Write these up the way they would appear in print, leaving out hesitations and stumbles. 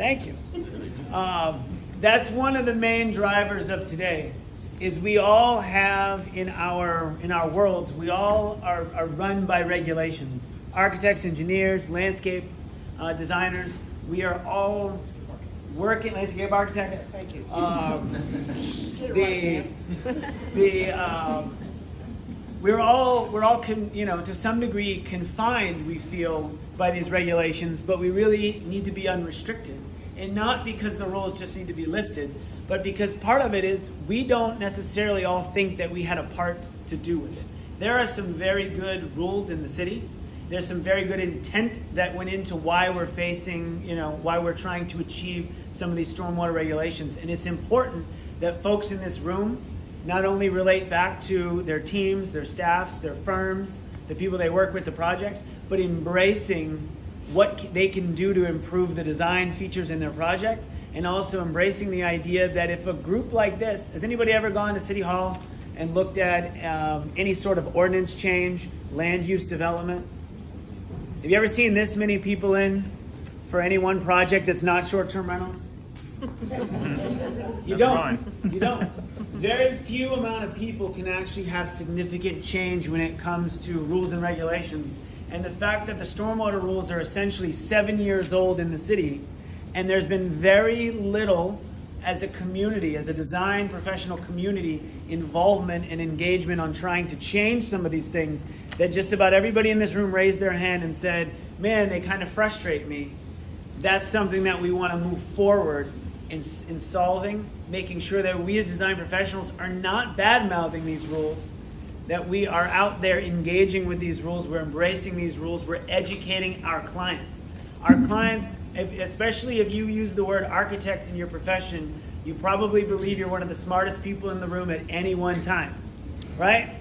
Thank you. That's one of the main drivers of today, is we all have in our worlds, we all are run by regulations. Architects, engineers, landscape designers, we are all working, landscape architects. Thank you. We're all to some degree confined, we feel, by these regulations, but we really need to be unrestricted. And not because the rules just need to be lifted, but because part of it is we don't necessarily all think that we had a part to do with it. There are some very good rules in the city. There's some very good intent that went into why we're facing, why we're trying to achieve some of these stormwater regulations. And it's important that folks in this room not only relate back to their teams, their staffs, their firms, the people they work with, the projects, but embracing what they can do to improve the design features in their project, and also embracing the idea that if a group like this, has anybody ever gone to City Hall and looked at any sort of ordinance change, land use development? Have you ever seen this many people in for any one project that's not short-term rentals? You don't. You don't. Very few amount of people can actually have significant change when it comes to rules and regulations. And the fact that the stormwater rules are essentially 7 years old in the city, and there's been very little as a community, as a design professional community, involvement and engagement on trying to change some of these things, that just about everybody in this room raised their hand and said, man, they kind of frustrate me. That's something that we want to move forward in solving, making sure that we as design professionals are not bad-mouthing these rules, that we are out there engaging with these rules, we're embracing these rules, we're educating our clients. Our clients, especially if you use the word architect in your profession, you probably believe you're one of the smartest people in the room at any one time, right?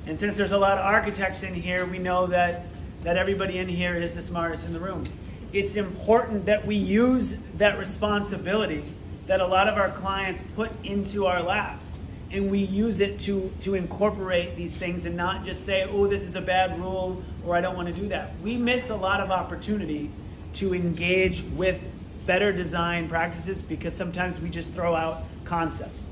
And since there's a lot of architects in here, we know that everybody in here is the smartest in the room. It's important that we use that responsibility that a lot of our clients put into our laps, and we use it to incorporate these things and not just say, oh, this is a bad rule, or I don't want to do that. We miss a lot of opportunity to engage with better design practices because sometimes we just throw out concepts.